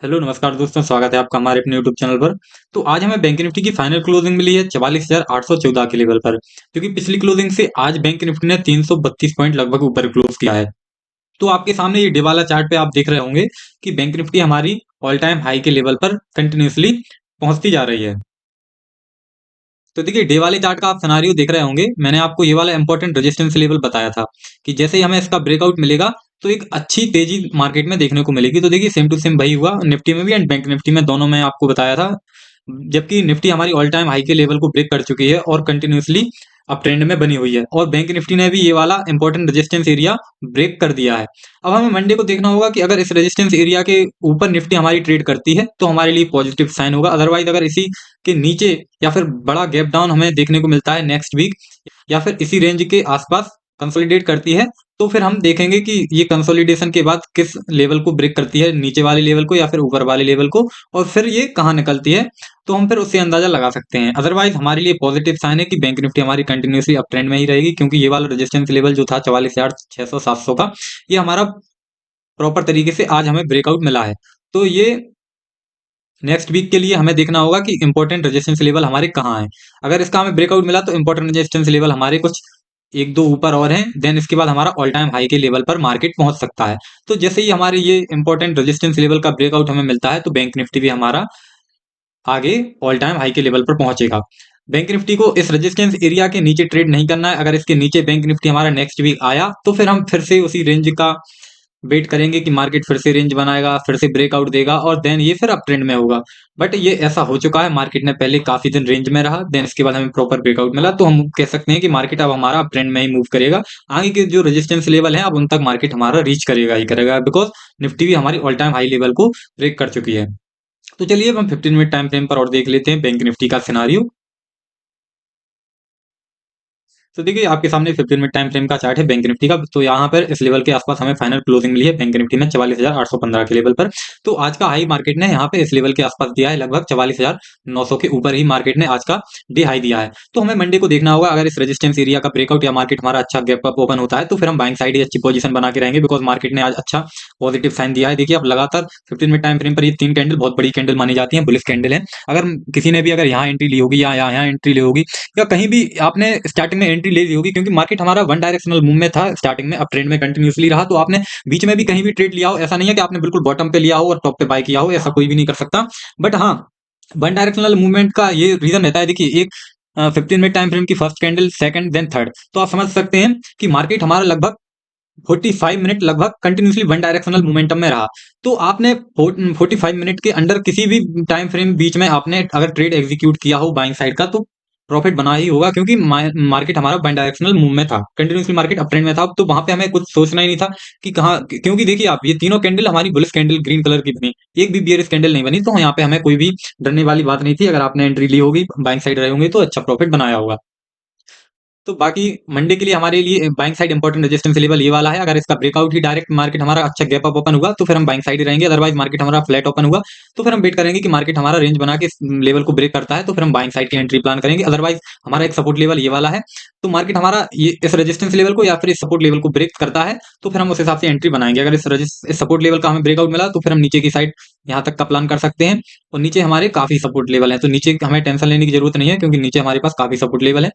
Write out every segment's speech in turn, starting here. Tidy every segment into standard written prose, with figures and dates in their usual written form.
Hello नमस्कार दोस्तों, स्वागत है आपका हमारे अपने यूट्यूब चैनल पर। तो आज हमें बैंक निफ्टी की फाइनल क्लोजिंग मिली है 44,814 के लेवल पर, क्योंकि पिछली क्लोजिंग से आज बैंक निफ्टी ने 332 पॉइंट लगभग ऊपर क्लोज किया है। तो आपके सामने ये डे वाला चार्ट पे आप देख रहे होंगे कि बैंक निफ्टी हमारी ऑल टाइम हाई के लेवल पर कंटिन्यूसली पहुंचती जा रही है। तो देखिए, डे वाले चार्ट का आप सिनारियो देख रहे होंगे। मैंने आपको ये वाला इंपॉर्टेंट रेजिस्टेंस लेवल बताया था कि जैसे ही हमें इसका ब्रेकआउट मिलेगा तो एक अच्छी तेजी मार्केट में देखने को मिलेगी। तो देखिए, सेम टू सेम वही हुआ निफ्टी में भी एंड बैंक निफ्टी में, दोनों में आपको बताया था। जबकि निफ्टी हमारी ऑल टाइम हाई के लेवल को ब्रेक कर चुकी है और कंटिन्यूसली अप ट्रेंड में बनी हुई है, और बैंक निफ्टी ने भी ये वाला इंपॉर्टेंट रेजिस्टेंस एरिया ब्रेक कर दिया है। अब हमें मंडे को देखना होगा कि अगर इस रेजिस्टेंस एरिया के ऊपर निफ्टी हमारी ट्रेड करती है तो हमारे लिए पॉजिटिव साइन होगा। अदरवाइज अगर इसी के नीचे या फिर बड़ा गैप डाउन हमें देखने को मिलता है नेक्स्ट वीक, या फिर इसी रेंज के आसपास कंसोलिडेट करती है, तो फिर हम देखेंगे कि ये कंसोलिडेशन के बाद किस लेवल को ब्रेक करती है, नीचे वाले लेवल को या फिर ऊपर वाले लेवल को, और फिर ये कहाँ निकलती है। तो हम फिर उससे अंदाजा लगा सकते हैं। अदरवाइज हमारे लिए पॉजिटिव साइन है कि बैंक निफ्टी हमारी कंटिन्यूसली अप ट्रेंड में ही रहेगी, क्योंकि ये वाला रेजिस्टेंस लेवल जो था 44,600 700 का, ये हमारा प्रॉपर तरीके से आज हमें ब्रेकआउट मिला है। तो ये नेक्स्ट वीक के लिए हमें देखना होगा कि इंपॉर्टेंट रेजिस्टेंस लेवल हमारे कहाँ हैं। अगर इसका हमें ब्रेकआउट मिला तो इंपॉर्टेंट रेजिस्टेंस लेवल हमारे कुछ एक दो ऊपर और हैं, देन इसके बाद हमारा ऑल टाइम हाई के लेवल पर मार्केट पहुंच सकता है। तो जैसे ही हमारे ये इंपॉर्टेंट रेजिस्टेंस लेवल का ब्रेकआउट हमें मिलता है तो बैंक निफ्टी भी हमारा आगे ऑल टाइम हाई के लेवल पर पहुंचेगा। बैंक निफ्टी को इस रेजिस्टेंस एरिया के नीचे ट्रेड नहीं करना है। अगर इसके नीचे बैंक निफ्टी हमारा नेक्स्ट वीक आया तो फिर हम फिर से उसी रेंज का वेट करेंगे कि मार्केट फिर से रेंज बनाएगा, फिर से ब्रेकआउट देगा और देन ये फिर अप ट्रेंड में होगा। बट ये ऐसा हो चुका है, मार्केट ने पहले काफी दिन रेंज में रहा, देन इसके बाद हमें प्रॉपर ब्रेकआउट मिला, तो हम कह सकते हैं कि मार्केट अब हमारा अप ट्रेंड में ही मूव करेगा। आगे के जो रेजिस्टेंस लेवल है अब उन तक मार्केट हमारा रीच करेगा ही करेगा, बिकॉज निफ्टी भी हमारी ऑल टाइम हाई लेवल को ब्रेक कर चुकी है। तो चलिए अब हम 15 मिनट टाइम फ्रेम पर और देख लेते हैं बैंक निफ्टी का सिनारियो। तो देखिए, आपके सामने 15 मिनट टाइम फ्रेम का चार्ट है बैंक निफ्टी का। तो यहाँ पर इस लेवल के आसपास हमें फाइनल क्लोजिंग मिली है बैंक निफ्टी में 44,815 के लेवल पर। तो आज का हाई मार्केट ने यहाँ पे इस लेवल के आसपास दिया है, लगभग 44,900 के ऊपर ही मार्केट ने आज का डे हाई दिया है। तो हमें मंडे को देखना होगा, अगर इस रेजिस्टेंस एरिया का ब्रेकआउट या मार्केट हमारा अच्छा गैप अप ओपन होता है तो फिर हम बाइंग साइड ही अच्छी पोजीशन बना के रहेंगे, बिकॉज मार्केट ने आज अच्छा पॉजिटिव साइन दिया है। देखिए, अब लगातार 15 मिनट टाइम फ्रेम पर ये तीन कैंडल बहुत बड़ी कैंडल मानी जाती है, बुलिश कैंडल है। अगर किसी ने भी अगर यहाँ एंट्री ली होगी या यहाँ एंट्री ली होगी या कहीं भी आपने स्टार्टिंग में एंट्री ले ली होगी, क्योंकि मार्केट हमारा वन डायरेक्शनल मूव में था, स्टार्टिंग में अप ट्रेंड में कंटिन्यूसली रहा, तो आपने बीच में भी कहीं भी ट्रेड लिया हो, ऐसा नहीं है कि आपने बिल्कुल बॉटम पे लिया हो और टॉप पे बाय किया हो, ऐसा कोई भी नहीं कर सकता। बट हाँ, वन डायरेक्शनल मूवमेंट का ये रीजन रहता है। देखिए, एक 15 मिनट टाइम फ्रेम की first candle, second, then third, तो आप समझ सकते हैं कि मार्केट हमारा लगभग 45 मिनट लगभग कंटिन्यूसली वन डायरेक्शनल मोमेंटम में रहा। तो आपने 45 मिनट के अंडर किसी भी टाइम फ्रेम बीच में आपने अगर ट्रेड एग्जीक्यूट किया हो बाइंग साइड का, तो प्रॉफिट बना ही होगा, क्योंकि मार्केट हमारा वन डायरेक्शनल मूव में था, कंटिन्यूसली मार्केट अप ट्रेंड में था। तो वहां पे हमें कुछ सोचना ही नहीं था कि कहाँ, क्योंकि देखिए आप, ये तीनों कैंडल हमारी बुलिश कैंडल ग्रीन कलर की बनी, एक भी बियरिश कैंडल नहीं बनी। तो यहाँ पे हमें कोई भी डरने वाली बात नहीं थी। अगर आपने एंट्री ली होगी, बाइंग साइड रहे होंगे, तो अच्छा प्रॉफिट बनाया होगा। तो बाकी मंडे के लिए हमारे लिए buying side important resistance level ये वाला है। अगर इसका ब्रेकआउट ही डायरेक्ट मार्केट हमारा अच्छा गैप अप ओपन हुआ तो फिर हम बाइंग साइड ही रहेंगे। अदरवाइज मार्केट हमारा फ्लैट ओपन हुआ तो फिर हम वेट करेंगे कि मार्केट हमारा रेंज बना के लेवल को ब्रेक करता है, तो फिर हम बाइंग साइड की एंट्री प्लान करेंगे। अदरवाइज हमारा एक सपोर्ट लेवल ये वाला है, तो मार्केट हमारा ये इस रेजिस्टेंस लेवल को या फिर इस सपोर्ट लेवल को ब्रेक करता है तो फिर हम उस हिसाब से एंट्री बनाएंगे। अगर इस सपोर्ट लेवल का हमें ब्रेकआउट मिला तो फिर हम नीचे की साइड यहाँ तक का प्लान कर सकते हैं। और नीचे हमारे काफी सपोर्ट लेवल है, तो नीचे हमें टेंशन लेने की जरूरत नहीं है, क्योंकि नीचे हमारे पास काफी सपोर्ट लेवल है।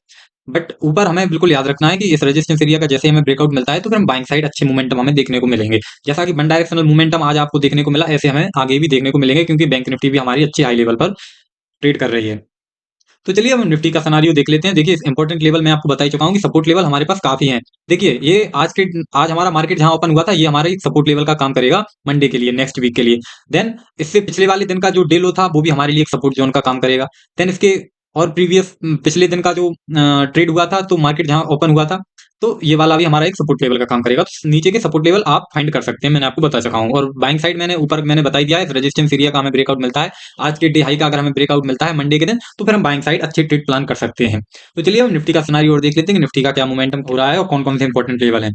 बट ऊपर हमें बिल्कुल याद रखना है कि इस रेजिस्टेंस एरिया का जैसे हमें ब्रेकआउट मिलता है तो फिर हम बाइंग साइड अच्छे मोमेंटम हमें देखने को मिलेंगे। जैसा कि वन डायरेक्शनल मोमेंटम आज आपको देखने को मिला, ऐसे हमें आगे भी देखने को मिलेंगे, क्योंकि बैंक निफ्टी भी हमारी अच्छी हाई लेवल पर ट्रेड कर रही है। तो चलिए हम निफ्टी का सिनेरियो देख लेते हैं। देखिए, इंपॉर्टेंट लेवल मैं आपको बता ही चुका हूँ कि सपोर्ट लेवल हमारे पास काफी हैं। देखिए, ये आज हमारा मार्केट जहां ओपन हुआ था, ये हमारा एक सपोर्ट लेवल का काम करेगा मंडे के लिए, नेक्स्ट वीक के लिए। देन इससे पिछले वाले दिन का जो डे लो था वो भी हमारे लिए एक सपोर्ट जोन का काम करेगा। देन इसके और प्रीवियस पिछले दिन का जो ट्रेड हुआ था, तो मार्केट जहां ओपन हुआ था, तो ये वाला भी हमारा एक सपोर्ट लेवल का काम करेगा। तो नीचे के सपोर्ट लेवल आप फाइंड कर सकते हैं, मैंने आपको बता चुका हूँ। और बाइंग साइड मैंने ऊपर मैंने बता ही दिया है, रेजिस्टेंस एरिया का हमें ब्रेकआउट मिलता है, आज के डे हाई का अगर हमें ब्रेकआउट मिलता है मंडे के दिन, तो फिर हम बाइंग साइड अच्छे ट्रेड प्लान कर सकते हैं। तो चलिए हम निफ्टी का सिनेरियो और देख लेते हैं कि निफ्टी का क्या मोमेंटम हो रहा है और कौन कौन से इंपॉर्टेंट लेवल है।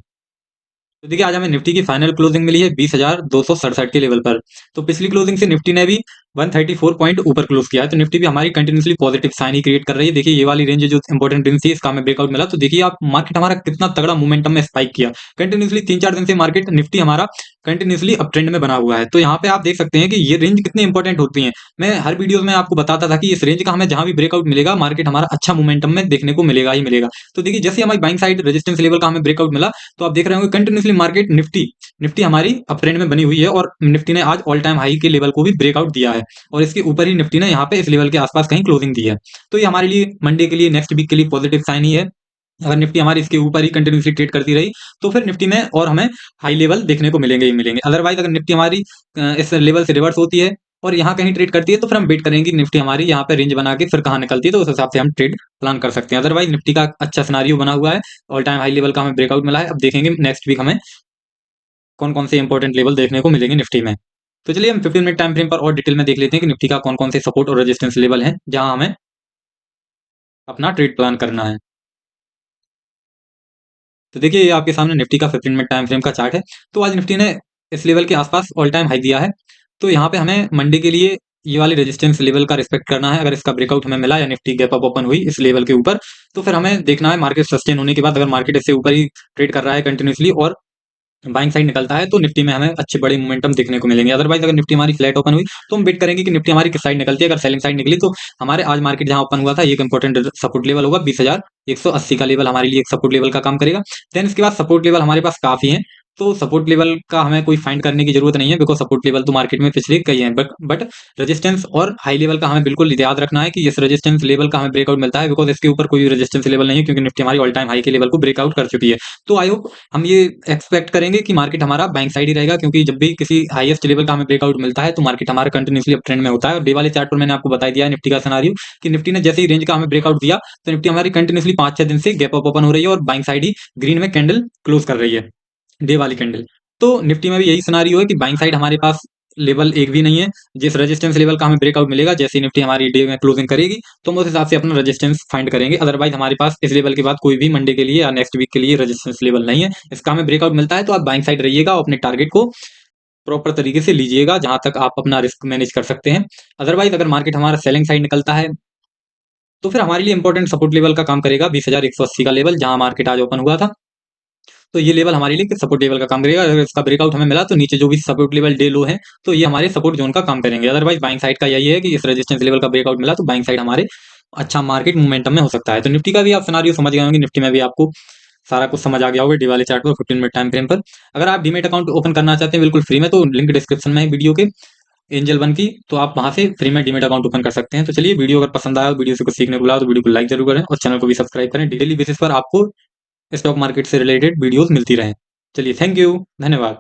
तो देखिए, आज हमें निफ्टी की फाइनल क्लोजिंग मिली है 20,267 के लेवल पर। तो पिछली क्लोजिंग से निफ्टी ने भी 134 पॉइंट ऊपर क्लोज किया है। तो निफ्टी भी हमारी कंटिन्यूसली पॉजिटिव साइन ही क्रिएट कर रही है। देखिए ये वाली रेंज जो इंपॉर्टेंट रेंज थी, इसका हमें ब्रेकआउट मिला। तो देखिए आप मार्केट हमारा कितना तगड़ा मोमेंटम में स्पाइक किया। कंटिन्यूसली 3-4 दिन से मार्केट निफ्टी हमारा कंटिन्यूसली अप ट्रेंड में बना हुआ है। तो यहाँ पे आप देख सकते हैं कि ये रेंज कितनी इंपॉर्टेंट होती है। मैं हर वीडियो में आपको बताता था कि इस रेंज का हमें जहां भी ब्रेकआउट मिलेगा, मार्केट हमारा अच्छा मोमेंटम में देखने को मिलेगा ही मिलेगा। तो देखिए जैसे हमारी बाइंग साइड रेजिस्टेंस लेवल का हमें ब्रेकआउट मिला, तो आप देख रहे होंगे कंटिन्यूसली मार्केट निफ्टी निफ्टी हमारी अप ट्रेंड में बनी हुई है और निफ्टी ने आज ऑल टाइम हाई के लेवल को भी ब्रेकआउट दिया है और इसके ऊपर ही निफ्टी ने यहाँ पे इस लेवल के आसपास कहीं क्लोजिंग दी है। तो ये हमारे लिए मंडे के लिए, नेक्स्ट वीक के लिए पॉजिटिव साइन ही है। अगर निफ्टी हमारी इसके ऊपर ही कंटिन्यूसली ट्रेड करती रही, तो फिर निफ्टी में और हमें हाई लेवल देखने को मिलेंगे ही मिलेंगे। अदरवाइज अगर निफ्टी हमारी इस लेवल से रिवर्स होती है और यहाँ कहीं ट्रेड करती है, तो फिर हम वेट करेंगे निफ्टी हमारी यहाँ पे रेंज बना के फिर कहाँ निकलती है, तो उस हिसाब से हम ट्रेड प्लान कर सकते हैं। अदरवाइज निफ्टी का अच्छा सिनारियो बना हुआ है, ऑल टाइम हाई लेवल का हमें ब्रेकआउट मिला है। अब देखेंगे नेक्स्ट वीक हमें कौन कौन से इंपॉर्टेंट लेवल देखने को मिलेंगे निफ्टी में। तो चलिए हम 15 मिनट टाइम फ्रेम पर और डिटेल में देख लेते हैं कि निफ्टी का कौन कौन से सपोर्ट और रेजिस्टेंस लेवल है जहां हमें अपना ट्रेड प्लान करना है। तो देखिए ये आपके सामने निफ्टी का 15 मिनट टाइम फ्रेम का चार्ट है। तो आज निफ्टी ने इस लेवल के आसपास ऑल टाइम हाई दिया है। तो यहाँ पे हमें मंडे के लिए ये वाली रेजिस्टेंस लेवल का रिस्पेक्ट करना है। अगर इसका ब्रेकआउट हमें मिला या निफ्टी गैप अप ओपन हुई इस लेवल के ऊपर, तो फिर हमें देखना है मार्केट सस्टेन होने के बाद अगर मार्केट इससे ऊपर ही ट्रेड कर रहा है कंटिन्यूसली और बाइंग साइड निकलता है, तो निफ्टी में हमें अच्छे बड़े मोमेंटम देखने को मिलेंगे। अदरवाइज अगर निफ्टी हमारी फ्लैट ओपन हुई, तो हम वेट करेंगे कि निफ्टी हमारी किस साइड निकलती है। अगर सेलिंग साइड निकली, तो हमारे आज मार्केट जहां ओपन हुआ था, ये एक इंपॉर्टेंट सपोर्ट लेवल होगा 20,180 का लेवल हमारे लिए एक सपोर्ट लेवल का काम करेगा। देन इसके बाद सपोर्ट लेवल हमारे पास काफी है, तो सपोर्ट लेवल का हमें कोई फाइंड करने की जरूरत नहीं है, बिकॉज सपोर्ट लेवल तो मार्केट में पिछले कई हैं। बट रेजिस्टेंस और हाई लेवल का हमें बिल्कुल याद रखना है कि इस रेजिस्टेंस लेवल का हमें ब्रेकआउट मिलता है, बिकॉज इसके ऊपर कोई रेजिस्टेंस लेवल नहीं है, क्योंकि निफ्टी हमारी ऑल टाइम हाई के लेवल को ब्रेकआउट कर चुकी है। तो आई होप हम ये एक्सपेक्ट करेंगे कि मार्केट हमारा बैंक साइड ही रहेगा, क्योंकि जब भी किसी हाईएस्ट लेवल का हमें ब्रेकआउट मिलता है, तो मार्केट हमारा कंटिन्यूसली अप ट्रेंड में होता है। और डे वाले चार्ट पर मैंने आपको बता दिया है निफ्टी का सिनारियो कि निफ्टी ने जैसे ही रेंज का हमें ब्रेकआउट दिया, तो निफ्टी हमारी कंटिन्यूसली 5-6 दिन से गैप अप ओपन हो रही है और बाइंग साइड ही ग्रीन में कैंडल क्लोज कर रही है, डे वाली कैंडल। तो निफ्टी में भी यही सिनारियो है कि बाइंग साइड हमारे पास लेवल एक भी नहीं है। जिस रेजिस्टेंस लेवल का हमें ब्रेकआउट मिलेगा, जैसे निफ्टी हमारी डे में क्लोजिंग करेगी, तो हम उस हिसाब से अपना रेजिस्टेंस फाइंड करेंगे। अदरवाइज हमारे पास इस लेवल के बाद कोई भी मंडे के लिए या नेक्स्ट वीक के लिए रेजिस्टेंस लेवल नहीं है। इसका हमें ब्रेकआउट मिलता है, तो आप बाइंग साइड रहिएगा और अपने टारगेट को प्रॉपर तरीके से लीजिएगा, जहां तक आप अपना रिस्क मैनेज कर सकते हैं। अदरवाइज अगर मार्केट हमारा सेलिंग साइड निकलता है, तो फिर हमारे लिए इंपॉर्टेंट सपोर्ट लेवल का काम करेगा 20,180 का लेवल, जहां मार्केट आज ओपन हुआ था। तो ये लेवल हमारे लिए सपोर्ट लेवल का काम करेगा। अगर इसका ब्रेकआउट हमें मिला, तो नीचे जो भी सपोर्ट लेवल डे लो है, तो ये हमारे सपोर्ट जोन का काम करेंगे। अदरवाइज बाइंग साइड का यही है कि इस रेजिस्टेंस लेवल का ब्रेकआउट मिला, तो बाइंग साइड हमारे अच्छा मार्केट मोमेंटम में हो सकता है। तो निफ्टी का भी आप सिनारियो समझ गए होंगे, निफ्टी में भी आपको सारा कुछ समझ आ गया होगा डे वाले चार्ट पर 15 मिनट टाइम फ्रेम पर। अगर आप डीमेट अकाउंट ओपन करना चाहते हैं बिल्कुल फ्री में, तो लिंक डिस्क्रिप्शन में है वीडियो के एंजल वन की, तो आप वहां से फ्री में डीमेट अकाउंट ओपन कर सकते हैं। तो चलिए वीडियो अगर पसंद आया, वीडियो से कुछ सीखने को मिला, तो वीडियो को लाइक जरूर करें और चैनल को भी सब्सक्राइब करें। डेली बेसिस पर आपको स्टॉक मार्केट से रिलेटेड वीडियोस मिलती रहें। चलिए थैंक यू, धन्यवाद।